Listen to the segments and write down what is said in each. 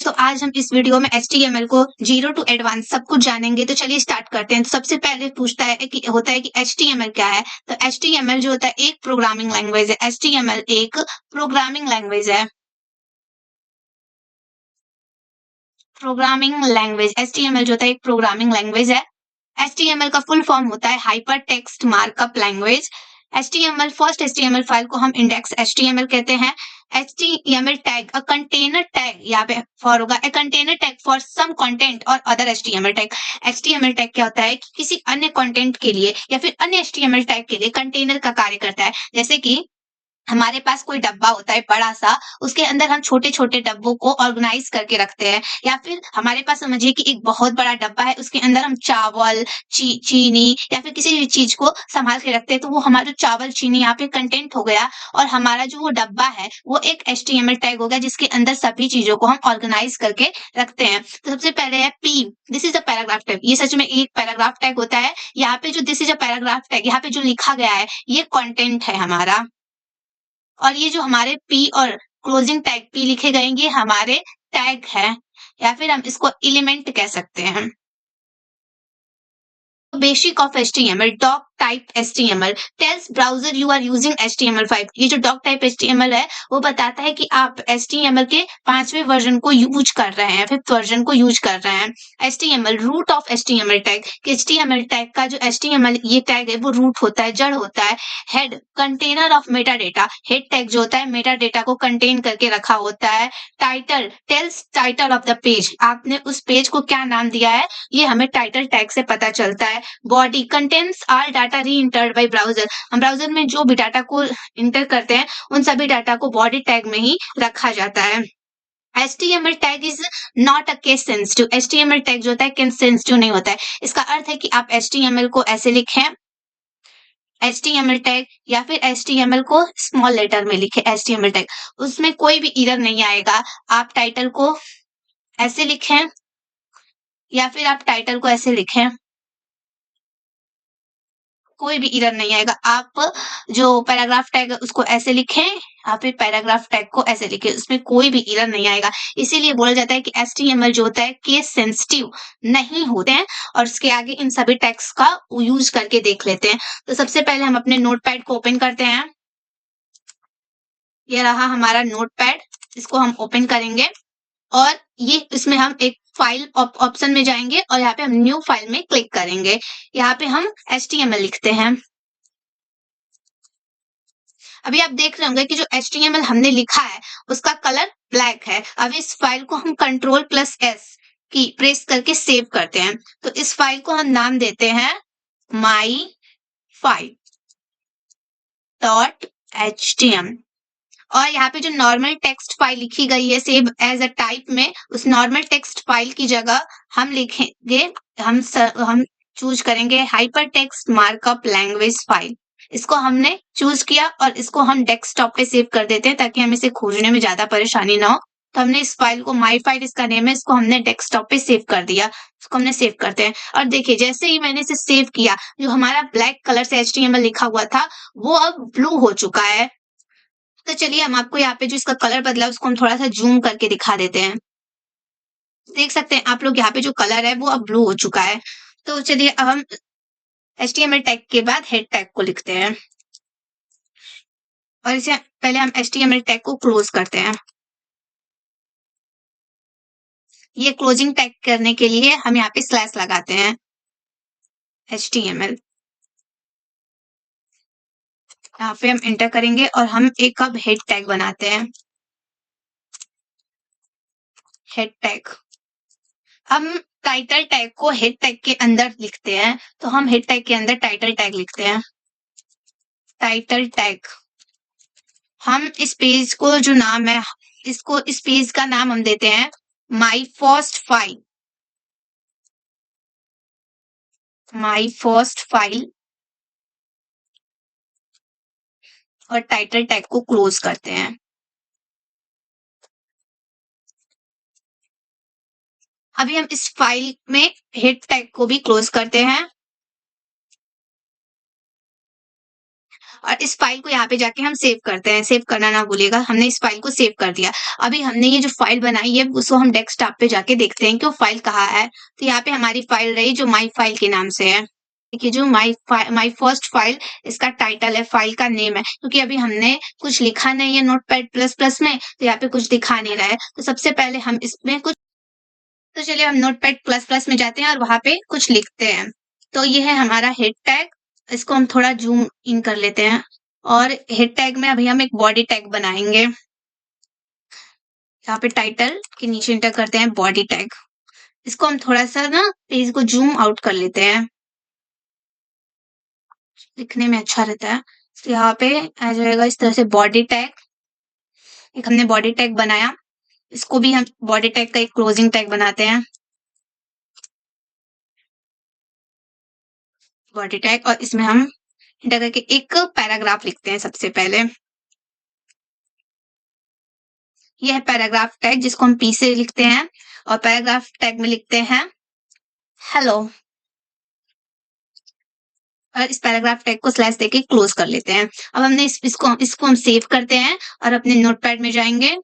तो आज हम इस वीडियो में HTML को जीरो टू एडवांस सब कुछ जानेंगे। तो चलिए स्टार्ट करते हैं। तो सबसे पहले पूछता है कि HTML क्या है। तो HTML जो होता है एक प्रोग्रामिंग लैंग्वेज है। HTML एक प्रोग्रामिंग लैंग्वेज है। प्रोग्रामिंग लैंग्वेज HTML जो होता है एक प्रोग्रामिंग लैंग्वेज है। HTML का फुल फॉर्म होता है hyper text markup language. First HTML file को हम इंडेक्स HTML कहते हैं। HTML tag a container tag यहाँ पे फॉर होगा a container tag for some content और other HTML tag. HTML tag क्या होता है कि किसी अन्य कंटेंट के लिए या फिर अन्य HTML टैग के लिए कंटेनर का कार्य करता है। जैसे कि हमारे पास कोई डब्बा होता है बड़ा सा, उसके अंदर हम छोटे-छोटे डब्बों को ऑर्गेनाइज करके रखते हैं। या फिर हमारे पास समझिए कि एक बहुत बड़ा डब्बा है, उसके अंदर हम चावल, चीनी या फिर किसी भी चीज़ को सँभाल के रखते हैं, तो वो हमारा जो चावल, चीनी यहाँ पे कंटेंट हो गया और हमारा जो वो डब्बा है, वो एक HTML टैग हो गया जिसके अंदर सभी चीज़ों को हम ऑर्गेनाइज करके रखते हैं। तो सबसे पहले है P, this is a paragraph tag. ये सच में एक पैराग्राफ टैग होता है। यहाँ पे जो this is a paragraph tag, यहाँ पे जो लिखा गया है, ये कंटेंट है हमारा। और ये जो हमारे पी और क्लोजिंग टैग पी लिखे गए ये हमारे टैग है या फिर हम इसको एलिमेंट कह सकते हैं। Basic of HTML doc type HTML tells browser you are using HTML5। ये जो डॉक टाइप HTML है वो बताता है कि आप HTML के 5वें वर्जन को यूज कर रहे हैं, 5th वर्जन को यूज कर रहे हैं। HTML root of HTML tag कि HTML टैग का जो HTML ये टैग है वो रूट होता है, जड़ होता है। Head container of Meta data, head tag जो होता है मेटा डेटा को कंटेन करके रखा होता है। Title tells title of the page, आपने उस पेज को क्या नाम दिया है ये हमें टाइटल टैग से पता चलता है। बॉडी कंटेंट्स ऑल डाटा री इंटर्ड बाय ब्राउजर, हम ब्राउजर में जो भी डाटा को इंटर करते हैं उन सभी डाटा को बॉडी टैग में ही रखा जाता है। HTML tag is not a case sensitive, HTML tag जो होता है केस सेंसिटिव नहीं होता है। इसका अर्थ है कि आप HTML को ऐसे लिखें HTML टैग या फिर HTML को स्मॉल लेटर में लिखे HTML टैग, उसमें कोई भी एरर नहीं आएगा। आप टाइटल को ऐसे लिखें या फिर आप टाइटल को ऐसे लिखें, कोई भी एरर नहीं आएगा। आप जो पैराग्राफ टैग है उसको ऐसे लिखें या फिर पैराग्राफ टैग को ऐसे लिखें, उसमें कोई भी एरर नहीं आएगा। इसीलिए बोला जाता है कि HTML जो होता है केस सेंसिटिव नहीं होते हैं और इसके आगे इन सभी टैग्स का यूज करके देख लेते हैं। तो सबसे पहले हम अपने नोटपैड को ओपन करते हैं। ये रहा हमारा नोटपैड, इसको हम ओपन करेंगे और ये इसमें हम एक फाइल ऑप्शन में जाएंगे और यहाँ पे हम न्यू फाइल में क्लिक करेंगे। यहाँ पे हम HTML लिखते हैं। अभी आप देख रहे होंगे कि जो HTML हमने लिखा है उसका कलर ब्लैक है। अब इस फाइल को हम Ctrl+S की प्रेस करके सेव करते हैं। तो इस फाइल को हम नाम देते हैं myfile.html और यहाँ पे जो नॉर्मल टेक्स्ट फाइल लिखी गई है सेव एज अ टाइप में, उस नॉर्मल टेक्स्ट फाइल की जगह हम लिखेंगे, हम चूज करेंगे hyper text markup language file. इसको हमने चूज किया और इसको हम डेस्कटॉप पे सेव कर देते हैं ताकि हमें इसे खोजने में ज्यादा परेशानी ना हो। तो हमने इस फाइल को माई फाइल इसका नेम है, इसको हमने डेस्कटॉप पे सेव कर दिया। इसको हमने सेव करते हैं और देखिए जैसे ही मैंने इसे सेव किया जो हमारा ब्लैक कलर से HTML लिखा हुआ था वो अब ब्लू हो चुका है। तो चलिए हम आपको यहाँ पे जो इसका कलर बदला उसको हम थोड़ा सा जूम करके दिखा देते हैं। देख सकते हैं आप लोग यहाँ पे जो कलर है वो अब ब्लू हो चुका है। तो चलिए अब हम HTML टैग के बाद हेड टैग को लिखते हैं और इसे पहले हम HTML टैग को क्लोज करते हैं। ये क्लोजिंग टैग करने के लिए हम यहाँ पे स्लैश लगाते हैं HTML। यहाँ पे हम एंटर करेंगे और हम एक अब हेड टैग बनाते हैं, हेड टैग। हम टाइटल टैग को हेड टैग के अंदर लिखते हैं, तो हम हेड टैग के अंदर टाइटल टैग लिखते हैं, टाइटल टैग। हम इस पेज को जो नाम है इसको इस पेज का नाम हम देते हैं my first file, my first file और टाइटल टैग को क्लोज करते हैं। अभी हम इस फाइल में हेड टैग को भी क्लोज करते हैं और इस फाइल को यहाँ पे जाके हम सेव करते हैं। सेव करना ना भूलिएगा, हमने इस फाइल को सेव कर दिया। अभी हमने ये जो फाइल बनाई है उसको हम डेस्कटॉप पे जाके देखते हैं कि वो फाइल कहाँ है। तो यहाँ पे हमारी फाइल रही जो माई फाइल के नाम से है। देखिए जो माई फर्स्ट फाइल, इसका टाइटल है, फाइल का नेम है, क्योंकि अभी हमने कुछ लिखा नहीं है नोटपैड प्लस प्लस में, तो यहाँ पे कुछ दिखा नहीं रहा है। तो सबसे पहले हम इसमें कुछ, तो चलिए हम नोटपैड प्लस प्लस में जाते हैं और वहां पे कुछ लिखते हैं। तो ये है हमारा हेड टैग, इसको हम थोड़ा जूम इन कर लेते हैं। और हेड टैग में अभी हम एक बॉडी टैग बनाएंगे। यहाँ पे टाइटल के नीचे इंटर करते हैं बॉडी टैग। इसको हम थोड़ा सा ना पेज को जूम आउट कर लेते हैं, दिखने में अच्छा रहता है। तो यहाँ पे आ जाएगा इस तरह से बॉडी टैग। एक हमने बॉडी टैग बनाया, इसको भी हम बॉडी टैग का एक क्लोजिंग टैग बनाते हैं, बॉडी टैग। और इसमें हम इंटर करके एक पैराग्राफ लिखते हैं सबसे पहले। यह है पैराग्राफ टैग, जिसको हम पी से लिखते हैं। और पैराग्राफ टैग में लिखते हैं हेलो। और इस पैराग्राफ टैग को स्लैश देके क्लोज कर लेते हैं। अब हमने इसको हम सेव करते हैं और अपने नोटपैड में जाएंगे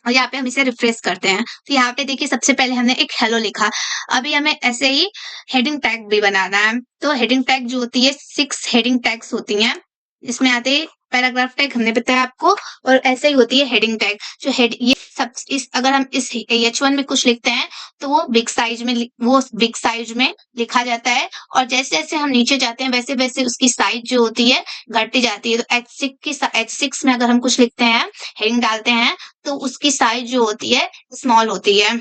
और यहाँ पे हम इसे रिफ्रेश करते हैं। तो यहाँ पे देखिए सबसे पहले हमने एक हेलो लिखा। अभी हमें ऐसे ही हेडिंग टैग भी बनाना है। तो हेडिंग टैग जो होती है 6 हेडिंग टैग्स होती हैं, इसमें आते हैं पैराग्राफ टैग, हमने बताया आपको। और ऐसे ही होती है हेडिंग टैग। जो हेड ये सब इस अगर हम इस H1 में कुछ लिखते हैं तो वो बिग साइज में लिखा जाता है। और जैसे जैसे हम नीचे जाते हैं वैसे वैसे उसकी साइज जो होती है घटती जाती है। तो H6 में अगर हम कुछ लिखते हैं, हेडिंग डालते हैं, तो उसकी साइज जो होती है स्मॉल होती है।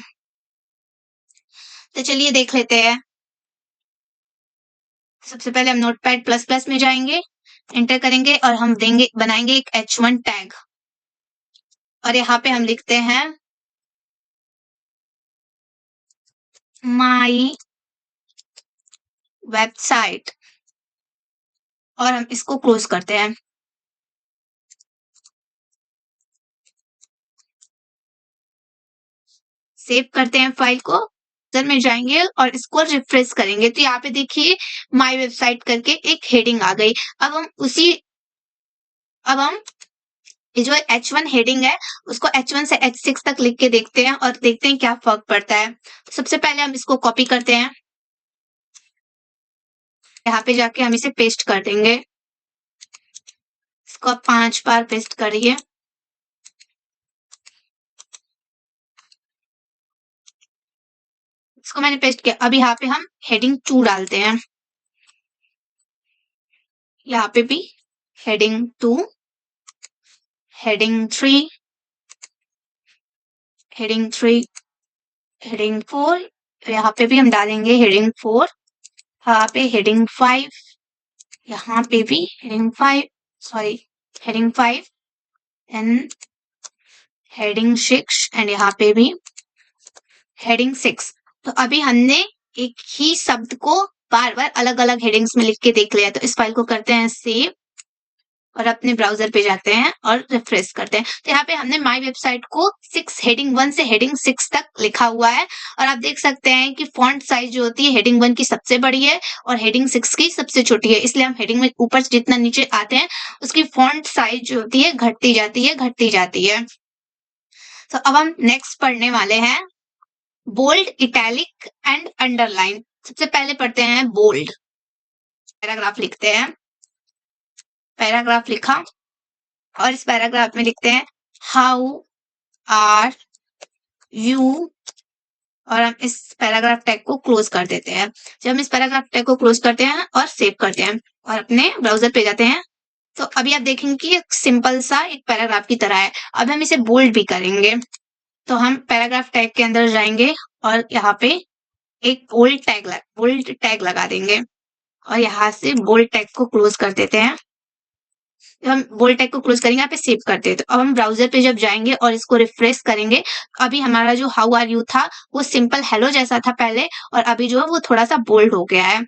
तो चलिए देख लेते हैं। सबसे पहले हम नोटपैड प्लस प्लस में जाएंगे, एंटर करेंगे और हम बनाएंगे एक H1 टैग। और यहाँ पे हम लिखते हैं माई वेबसाइट और हम इसको क्लोज करते हैं। सेव करते हैं फाइल को, में जाएंगे और इसको रिफ्रेश करेंगे। तो यहाँ पे देखिए माई वेबसाइट करके एक हेडिंग आ गई। अब हम ये जो H1 हेडिंग है उसको H1 से H6 तक लिख के देखते हैं और देखते हैं क्या फर्क पड़ता है। तो सबसे पहले हम इसको कॉपी करते हैं, यहाँ पे जाके हम इसे पेस्ट कर देंगे। इसको आप 5 बार पेस्ट करिए। इसको मैंने पेस्ट किया। अब यहाँ पे हम हेडिंग 2 डालते हैं, यहाँ पे भी हेडिंग 2, हेडिंग 3, हेडिंग 3, हेडिंग 4, यहाँ पे भी हम डालेंगे हेडिंग 4, यहाँ पे हेडिंग 5, यहाँ पे भी heading 5, sorry heading 5 and heading 6 and यहाँ पे भी हेडिंग 6। तो अभी हमने एक ही शब्द को बार बार अलग अलग हेडिंग्स में लिख के देख लिया। तो इस फाइल को करते हैं सेव और अपने ब्राउजर पे जाते हैं और रिफ्रेश करते हैं। तो यहाँ पे हमने माई वेबसाइट को हेडिंग 1 से हेडिंग 6 तक लिखा हुआ है। और आप देख सकते हैं कि फॉन्ट साइज जो होती है हेडिंग 1 की सबसे बड़ी है और हेडिंग 6 की सबसे छोटी है। इसलिए हम हेडिंग में ऊपर जितना नीचे आते हैं उसकी फॉन्ट साइज जो होती है घटती जाती है। तो अब हम नेक्स्ट पढ़ने वाले हैं बोल्ड, इटैलिक एंड अंडरलाइन। सबसे पहले पढ़ते हैं बोल्ड। पैराग्राफ लिखते हैं, पैराग्राफ लिखा और इस पैराग्राफ में लिखते हैं हाउ आर यू और हम इस पैराग्राफ टैग को क्लोज कर देते हैं। जब हम इस पैराग्राफ टैग को क्लोज करते हैं और सेव करते हैं और अपने ब्राउजर पे जाते हैं तो अभी आप देखेंगे कि एक सिंपल सा एक पैराग्राफ की तरह है। अब हम इसे बोल्ड भी करेंगे। तो हम पैराग्राफ टैग के अंदर जाएंगे और यहाँ पे एक बोल्ड टैग लगा देंगे और यहाँ से बोल्ड टैग को क्लोज कर देते हैं। जब हम बोल्ड टैग को क्लोज करेंगे, यहाँ पे सेव करते हैं। तो अब हम ब्राउजर पे जब जाएंगे और इसको रिफ्रेश करेंगे, अभी हमारा जो हाउ आर यू था वो सिंपल हेलो जैसा था पहले और अभी जो है वो थोड़ा सा बोल्ड हो गया है।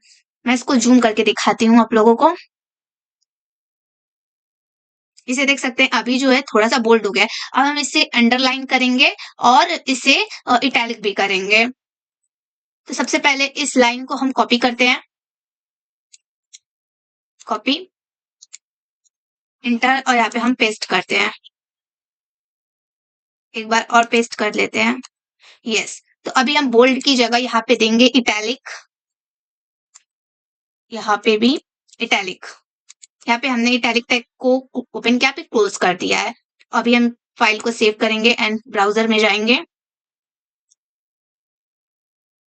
मैं इसको जूम करके दिखाती हूँ आप लोगों को। इसे देख सकते हैं अभी जो है थोड़ा सा बोल्ड हो गया है। अब हम इसे अंडरलाइन करेंगे और इसे इटैलिक भी करेंगे। तो सबसे पहले इस लाइन को हम कॉपी करते हैं कॉपी, इंटर, और यहाँ पे हम पेस्ट करते हैं। एक बार और पेस्ट कर लेते हैं। यस, तो अभी हम बोल्ड की जगह यहाँ पे देंगे इटैलिक, यहाँ पे भी इटैलिक। यहाँ पे हमने इटैलिक टैग को ओपन किया, पे क्लोज कर दिया है। अभी हम फाइल को सेव करेंगे एंड ब्राउजर में जाएंगे,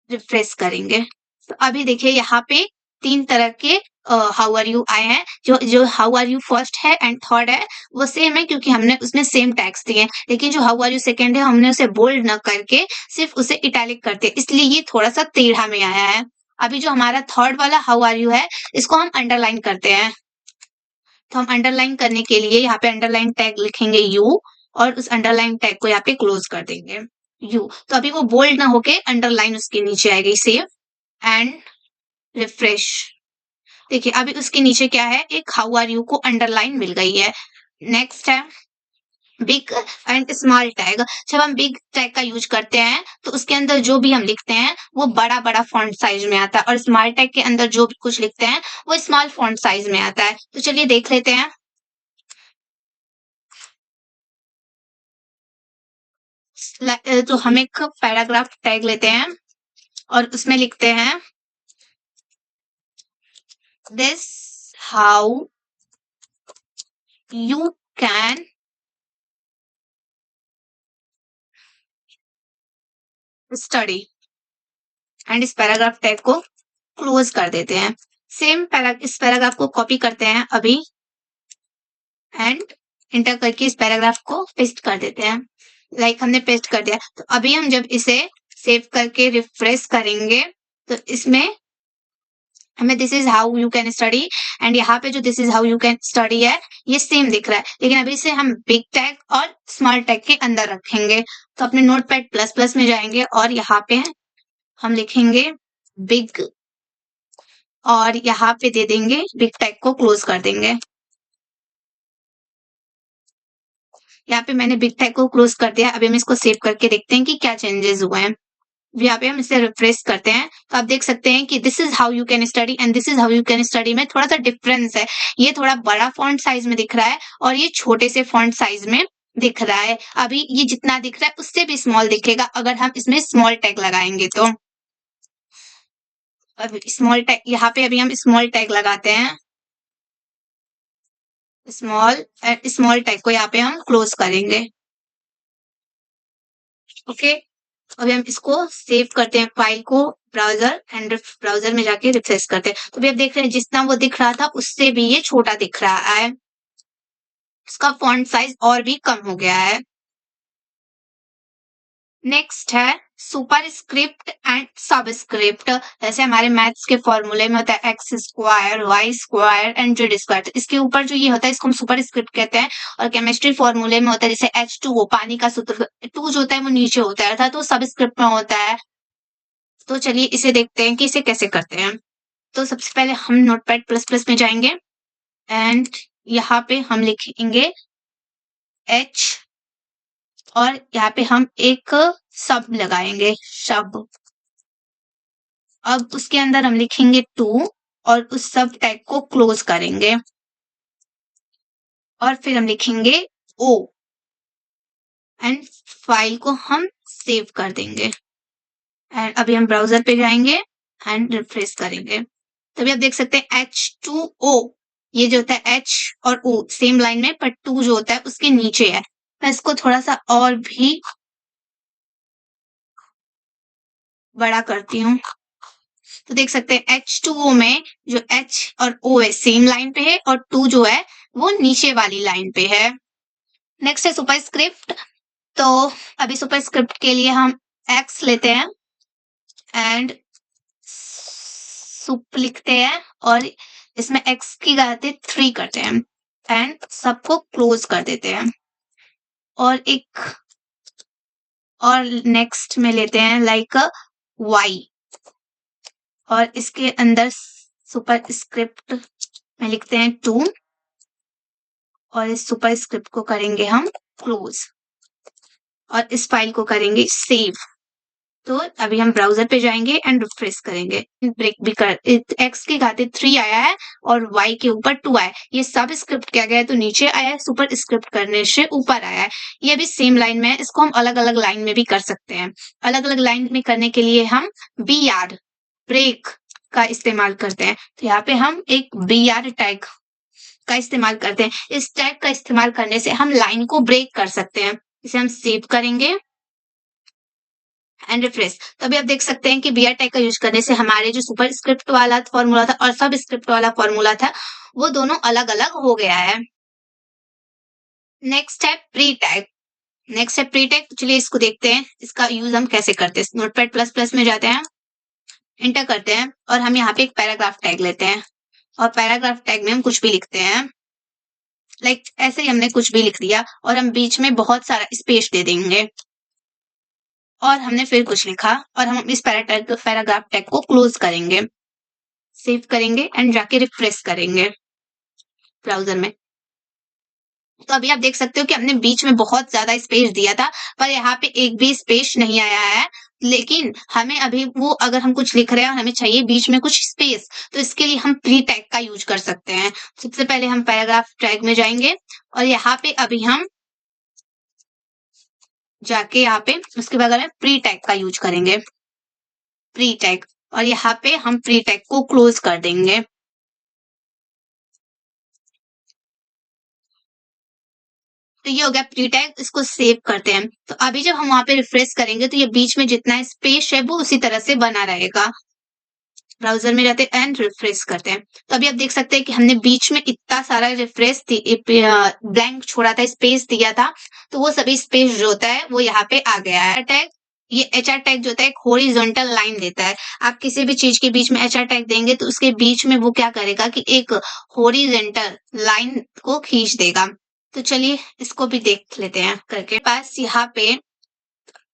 रिफ्रेश करेंगे। तो अभी देखिए यहाँ पे 3 तरह के हाउ आर यू आए हैं। जो हाउ आर यू फर्स्ट है एंड थर्ड है वो सेम है, क्योंकि हमने उसमें सेम टैग्स दिए हैं। लेकिन जो हाउ आर यू सेकंड है हमने उसे बोल्ड न करके सिर्फ उसे इटैलिक करते हैं, इसलिए ये थोड़ा सा टेढ़ा में आया है। अभी जो हमारा थर्ड वाला हाउ आर यू है इसको हम अंडरलाइन करते हैं। तो हम अंडरलाइन करने के लिए यहाँ पे अंडरलाइन टैग लिखेंगे यू, और उस अंडरलाइन टैग को यहाँ पे क्लोज कर देंगे यू। तो अभी वो बोल्ड ना होके अंडरलाइन उसके नीचे आएगी। Save and refresh. देखिए अभी उसके नीचे क्या है, एक हाउ आर यू को अंडरलाइन मिल गई है। नेक्स्ट है बिग एंड स्मॉल टैग। जब हम बिग टैग का यूज करते हैं तो उसके अंदर जो भी हम लिखते हैं वो बड़ा बड़ा फॉन्ट साइज में आता है, और स्मॉल टैग के अंदर जो भी कुछ लिखते हैं वो स्मॉल फॉन्ट साइज में आता है। तो चलिए देख लेते हैं। तो हम एक पैराग्राफ टैग लेते हैं और उसमें लिखते हैं this how you can study, and इस पैराग्राफ टैग को क्लोज कर देते हैं। इस पैराग्राफ को कॉपी करते हैं अभी एंड इंटर करके इस पैराग्राफ को पेस्ट कर देते हैं। हमने पेस्ट कर दिया। तो अभी हम जब इसे सेव करके रिफ्रेश करेंगे तो इसमें हमें this is how you can study, and यहाँ पे जो this is how you can study है ये सेम दिख रहा है, लेकिन अभी इसे हम बिग टैग और स्मॉल टैग के अंदर रखेंगे। तो अपने नोटपैड प्लस प्लस में जाएंगे और यहाँ पे हम लिखेंगे बिग, और यहाँ पे दे देंगे बिग टैग को क्लोज कर देंगे। यहाँ पे मैंने बिग टैग को क्लोज कर दिया। अभी हम इसको सेव करके देखते हैं कि क्या चेंजेस हुए हैं। यहाँ पे हम इसे रिफ्रेश करते हैं तो आप देख सकते हैं कि this is how you can study and this is how you can study में थोड़ा सा डिफरेंस है। ये थोड़ा बड़ा फॉन्ट साइज में दिख रहा है और ये छोटे से फॉन्ट साइज में दिख रहा है। अभी ये जितना दिख रहा है उससे भी स्मॉल दिखेगा अगर हम इसमें स्मॉल टैग लगाएंगे तो। अब स्मॉल टैग यहाँ पे अभी हम स्मॉल टैग लगाते हैं, स्मॉल टैग को यहाँ पे हम क्लोज करेंगे। ओके, अभी हम इसको सेव करते हैं फाइल को, ब्राउजर में जाके रिफ्रेश करते हैं। तो अभी आप देख रहे हैं जितना वो दिख रहा था उससे भी ये छोटा दिख रहा है, उसका फॉन्ट साइज और भी कम हो गया है। नेक्स्ट है सुपरस्क्रिप्ट एंड सबस्क्रिप्ट। जैसे हमारे मैथ्स के फॉर्मूले में होता है x square, y square and z square, तो इसके ऊपर जो ये होता है इसको हम सुपरस्क्रिप्ट कहते हैं। और केमिस्ट्री फॉर्मूले में होता है जैसे H2O, पानी का सूत्र, टू जो होता है वो नीचे होता है अर्थात वो सबस्क्रिप्ट में होता है। तो चलिए इसे देखते हैं कि इसे कैसे करते हैं। तो सबसे पहले हम नोटपैड प्लस प्लस में जाएंगे एंड यहाँ पे हम लिखेंगे H, और यहाँ पे हम एक सब लगाएंगे, शब। अब उसके अंदर हम लिखेंगे 2 और उस सब टैग को क्लोज करेंगे, और फिर हम लिखेंगे O एंड फाइल को हम सेव कर देंगे। एंड अभी हम ब्राउजर पे जाएंगे एंड रिफ्रेश करेंगे। तभी आप देख सकते हैं H2O, ये जो होता है H और O सेम लाइन में, पर 2 जो होता है उसके नीचे है। मैं इसको थोड़ा सा और भी बड़ा करती हूँ। तो देख सकते हैं H2O में जो H और O है सेम लाइन पे है, और 2 जो है वो नीचे वाली लाइन पे है। नेक्स्ट है सुपरस्क्रिप्ट। तो अभी सुपरस्क्रिप्ट के लिए हम X लेते हैं एंड सुप लिखते हैं और इसमें X की गलती 3 करते हैं एंड सबको क्लोज कर देते हैं। और नेक्स्ट में लेते हैं Y, और इसके अंदर सुपर स्क्रिप्ट में लिखते हैं 2, और इस सुपर स्क्रिप्ट को करेंगे हम क्लोज और इस फाइल को करेंगे सेव। तो अभी हम ब्राउजर पे जाएंगे एंड रिफ्रेश करेंगे, ब्रेक भी कर x की घाते 3 आया है और y के ऊपर 2 आया है, ये सब स्क्रिप्ट किया गया है तो नीचे आया है, सुपर स्क्रिप्ट करने से ऊपर आया है। ये भी सेम लाइन में है, इसको हम अलग अलग लाइन में भी कर सकते हैं। अलग अलग लाइन में करने के लिए हम br ब्रेक का इस्तेमाल करते हैं। तो यहाँ पे हम एक br टैग का इस्तेमाल करते हैं। इस टैग का इस्तेमाल करने से हम लाइन को ब्रेक कर सकते हैं। इसे हम सेव करेंगे एंड रिफ्रेश। तो अभी आप देख सकते हैं कि br टैग का यूज करने से हमारे जो सुपर स्क्रिप्ट वाला फॉर्मूला था और सब स्क्रिप्ट वाला फॉर्मूला था वो दोनों अलग अलग हो गया है। नेक्स्ट है प्री टैग। नेक्स्ट है प्री टैग। चलिए इसको देखते हैं, इसका यूज हम कैसे करते हैं। नोटपैड प्लस प्लस में जाते हैं, एंटर करते हैं और हम यहाँ पे एक पैराग्राफ टैग लेते हैं और पैराग्राफ टैग में हम कुछ भी लिखते हैं। लाइक ऐसे ही हमने कुछ भी लिख दिया और हम बीच में बहुत सारा स्पेस दे देंगे और हमने फिर कुछ लिखा और हम इस पैराग्राफ टैग को क्लोज करेंगे, सेव करेंगे एंड जाके रिफ्रेश करेंगे ब्राउजर में। तो अभी आप देख सकते हो कि हमने बीच में बहुत ज्यादा स्पेस दिया था पर यहाँ पे एक भी स्पेस नहीं आया है। लेकिन हमें अभी वो अगर हम कुछ लिख रहे हैं और हमें चाहिए बीच में कुछ स्पेस, तो इसके लिए हम प्री टैग का यूज कर सकते हैं। सबसे पहले हम पैराग्राफ टैग में जाएंगे और यहाँ पे अभी हम जाके यहाँ पे उसके बगल में प्री टैग का यूज करेंगे, प्री टैग, और यहाँ पे हम प्री टैग को क्लोज कर देंगे। तो ये हो गया प्री टैग, इसको सेव करते हैं। तो अभी जब हम वहां पे रिफ्रेश करेंगे तो ये बीच में जितना स्पेस है वो उसी तरह से बना रहेगा। ब्राउजर में जाते हैं एंड रिफ्रेश करते हैं। तो अभी आप देख सकते हैं कि हमने बीच में इतना सारा रिफ्रेश ब्लैंक छोड़ा था, स्पेस दिया था, तो वो सभी स्पेस जो होता है वो यहाँ पे आ गया है। टैग, ये एचआर टैग जो होता है एक हॉरिजॉन्टल लाइन देता है। आप किसी भी चीज के बीच में एचआर टैग देंगे तो उसके बीच में वो क्या करेगा कि एक हॉरिजॉन्टल लाइन को खींच देगा। तो चलिए इसको भी देख लेते हैं करके। पास यहाँ पे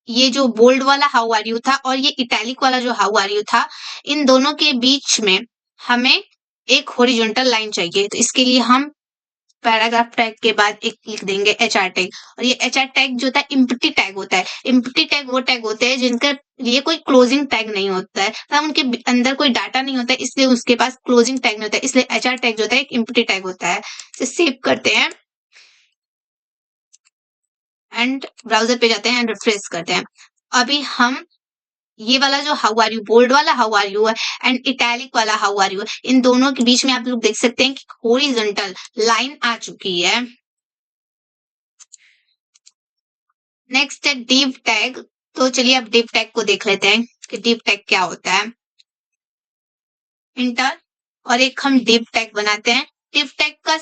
ये जो बोल्ड वाला हाउ आर यू था और ये इटैलिक वाला जो हाउ आर यू था, इन दोनों के बीच में हमें एक हॉरिजॉन्टल लाइन चाहिए। तो इसके लिए हम पैराग्राफ टैग के बाद एक लिख देंगे एचआर टैग। और ये एचआर टैग जो होता है एम्प्टी टैग होता है। एम्प्टी टैग वो टैग होते हैं जिनका ये कोई क्लोजिंग टैग नहीं होता है, मतलब उनके अंदर कोई डाटा नहीं होता है, इसलिए उसके पास क्लोजिंग टैग नहीं होता है। इसलिए एचआर टैग जो होता है एक एम्प्टी टैग होता है। इसे सेव करते हैं एंड ब्राउजर पे जाते हैं एंड रिफ्रेश करते हैं। अभी हम ये वाला जो हाउ आर यू, बोल्ड वाला हाउ आर यू है एंड इटैलिक वाला हाउ आर यू है, इन दोनों के बीच में आप लोग देख सकते हैं कि हॉरिजॉन्टल लाइन आ चुकी है। नेक्स्ट है डिव टैग। तो चलिए अब डिव टैग को देख लेते हैं कि डिव टैग क्या होता है। इंटर और एक हम डिव टैग बनाते हैं। डिव टैग का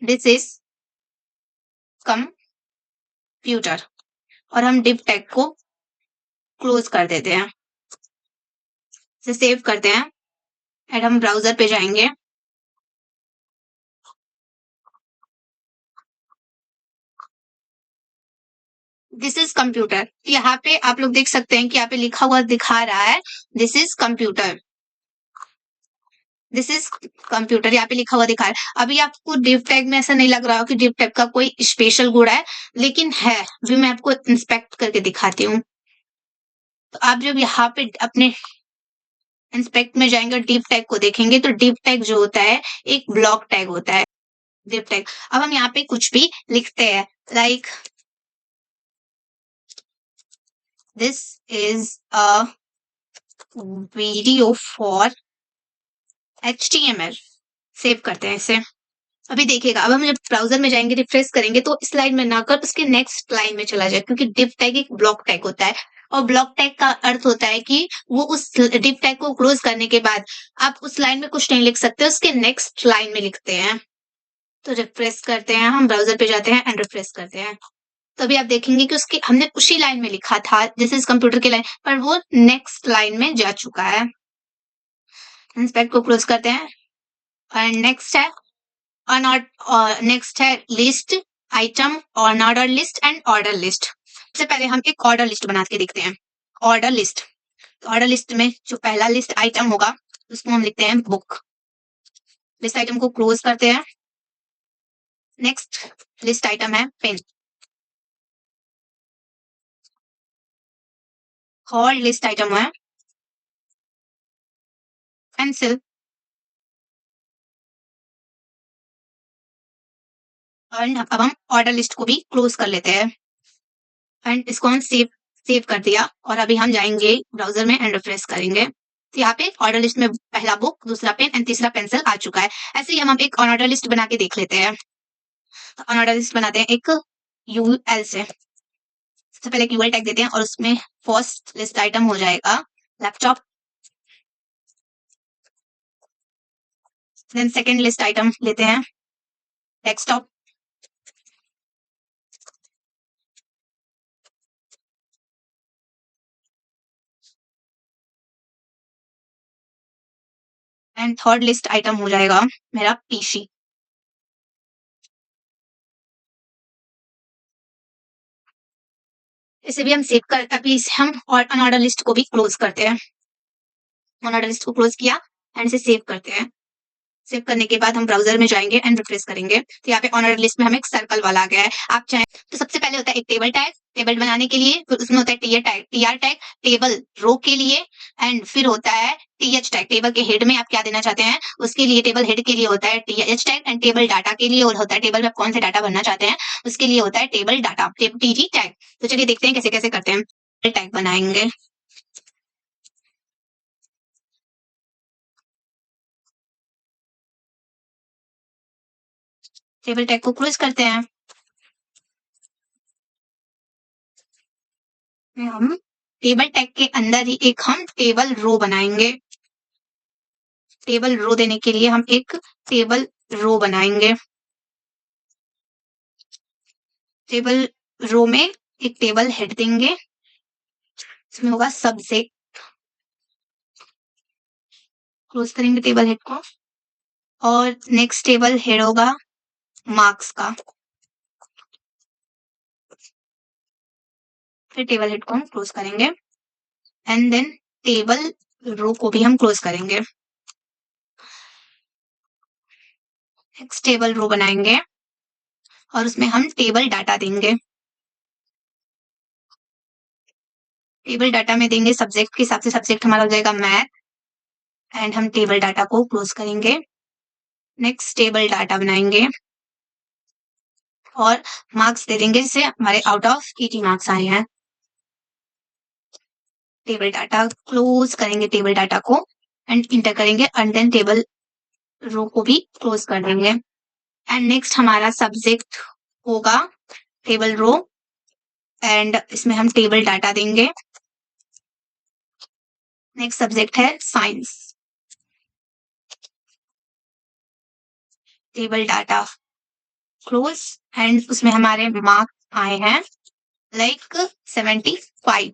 दिस इज कंप्यूटर और हम डिव टैग को क्लोज कर देते हैं, इसे सेव करते हैं एंड हम ब्राउजर पे जाएंगे। This is computer. यहाँ पे आप लोग देख सकते हैं कि यहाँ पे लिखा हुआ दिखा रहा है this is computer, this is computer यहाँ पे लिखा हुआ दिखा रहा है। अभी आपको डिव टैग में ऐसा नहीं लग रहा हो कि डिव टैग का कोई स्पेशल गुण है, लेकिन है। अभी मैं आपको इंस्पेक्ट करके दिखाती हूँ। तो आप जब यहाँ पे अपने इंस्पेक्ट में जाएंगे और डिव टैग को देखेंगे तो डिव टैग जो होता है एक ब्लॉक टैग होता है, डिव टैग। अब हम यहाँ पे कुछ भी लिखते हैं, like this is a video for HTML, save करते हैं इसे। अभी देखिएगा, अब हम जब ब्राउजर में जाएंगे रिफ्रेश करेंगे तो इस लाइन में ना कर उसके नेक्स्ट लाइन में चला जाए, क्योंकि डिव टैग एक ब्लॉक टैग होता है और ब्लॉक टैग का अर्थ होता है कि वो उस डिव टैग को क्लोज करने के बाद आप उस लाइन में कुछ नहीं लिख सकते, उसके नेक्स्ट लाइन में लिखते हैं। तो रिफ्रेश करते हैं, हम ब्राउजर पे जाते हैं एंड रिफ्रेश करते हैं। तो अभी आप देखेंगे कि उसके हमने उसी लाइन में लिखा था दिस इज कंप्यूटर की लाइन, पर वो नेक्स्ट लाइन में जा चुका है। इंस्पेक्ट को क्लोज करते हैं एंड नेक्स्ट है नेक्स्ट है list, item, order list and order list. सबसे पहले हम एक ऑर्डर लिस्ट बना के देखते हैं। ऑर्डर लिस्ट, तो ऑर्डर लिस्ट में जो पहला लिस्ट आइटम होगा उसको हम लिखते हैं बुक। लिस्ट आइटम को क्लोज करते हैं। नेक्स्ट लिस्ट आइटम है पेन। और लिस्ट आइटम है पेंसिल। एंड अब हम ऑर्डर लिस्ट को भी क्लोज कर लेते हैं एंड इसको हम सेव कर दिया। और अभी हम जाएंगे ब्राउजर में एंड रिफ्रेश करेंगे, तो यहाँ पे ऑर्डर लिस्ट में पहला बुक, दूसरा पेन एंड तीसरा पेंसिल आ चुका है। ऐसे ही हम एक ऑर्डर लिस्ट बना के देख लेते हैं। तो ऑर्डर लिस्ट बनाते हैं एक यूएल से। सबसे पहले एक यूएल टैग देते हैं और उसमें फर्स्ट लिस्ट आइटम हो जाएगा laptop. Then second list item लेते हैं desktop. And third list item हो जाएगा मेरा पीसी। इसे भी हम सेव कर, अभी इसे हम और अनऑर्डर लिस्ट को भी क्लोज करते हैं। अनऑर्डर लिस्ट को क्लोज किया एंड इसे सेव करते हैं। सेव करने के बाद हम ब्राउजर में जाएंगे एंड रिफ्रेश करेंगे, तो यहाँ पे ऑनर लिस्ट में हमें एक सर्कल वाला आ गया है। आप चाहें तो सबसे पहले होता है एक टेबल टैग, टेबल बनाने के लिए। फिर उसमें होता है टीआर टैग टेबल रो के लिए। एंड फिर होता है टीएच टैग, टेबल के हेड में आप क्या देना चाहते हैं उसके लिए। टेबल हेड के लिए होता है TH tag and table data के लिए और होता है टेबल में आप कौन से डाटा भरना चाहते हैं उसके लिए होता है टेबल डाटा टीजी टैग। तो चलिए देखते हैं कैसे कैसे करते हैं। टैग बनाएंगे, टेबल टैग को क्लोज करते हैं। हम टेबल टैग के अंदर ही एक हम टेबल रो बनाएंगे। टेबल रो देने के लिए हम एक टेबल रो बनाएंगे। टेबल रो में एक टेबल हेड देंगे, इसमें होगा सब्जेक्ट। क्लोज करेंगे टेबल हेड को। और नेक्स्ट टेबल हेड होगा मार्क्स का। फिर टेबल हेड को हम क्लोज करेंगे एंड देन टेबल रो को भी हम क्लोज करेंगे। नेक्स्ट टेबल रो बनाएंगे और उसमें हम टेबल डाटा देंगे। टेबल डाटा में देंगे सब्जेक्ट के हिसाब से, सब्जेक्ट हमारा हो जाएगा मैथ एंड हम टेबल डाटा को क्लोज करेंगे। नेक्स्ट टेबल डाटा बनाएंगे और मार्क्स दे देंगे जिससे हमारे आउट ऑफ 80 मार्क्स आए हैं। टेबल डाटा क्लोज करेंगे, टेबल डाटा को एंड इंटर करेंगे एंड देन टेबल रो को भी क्लोज कर देंगे। एंड नेक्स्ट हमारा सब्जेक्ट होगा टेबल रो एंड इसमें हम टेबल डाटा देंगे। नेक्स्ट सब्जेक्ट है science, table data close and उसमें हमारे मार्क्स आए हैं लाइक 75।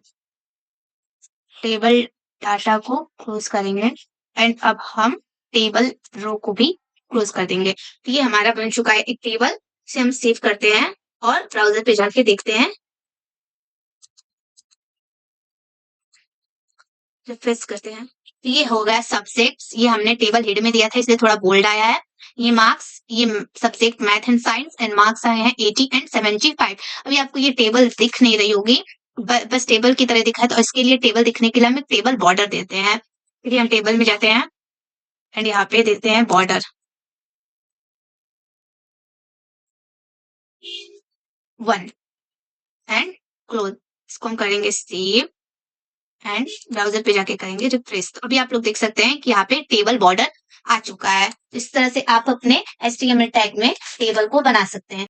टेबल डाटा को क्लोज करेंगे एंड अब हम टेबल रो को भी क्लोज कर देंगे। तो ये हमारा बन चुका है एक टेबल, इसे हम सेव करते हैं और ब्राउजर पे जाके देखते हैं, रिफ्रेश करते हैं। तो ये हो गया सब्जेक्ट्स। ये हमने टेबल हेड में दिया था इसलिए थोड़ा बोल्ड आया है। ये मार्क्स, ये subject math and science and marks आए हैं 80 एंड 75। अभी आपको ये टेबल दिख नहीं रही होगी, बस टेबल की तरह दिखा है, तो इसके लिए टेबल दिखने के लिए हम एक टेबल बॉर्डर देते हैं। फिर हम टेबल में जाते हैं एंड यहाँ पे देते हैं बॉर्डर 1 एंड क्लोज। इसको हम करेंगे सेव एंड ब्राउजर पे जाके करेंगे रिफ्रेश। तो अभी आप लोग देख सकते हैं कि यहाँ पे टेबल बॉर्डर आ चुका है। इस तरह से आप अपने HTML टैग में टेबल को बना सकते हैं।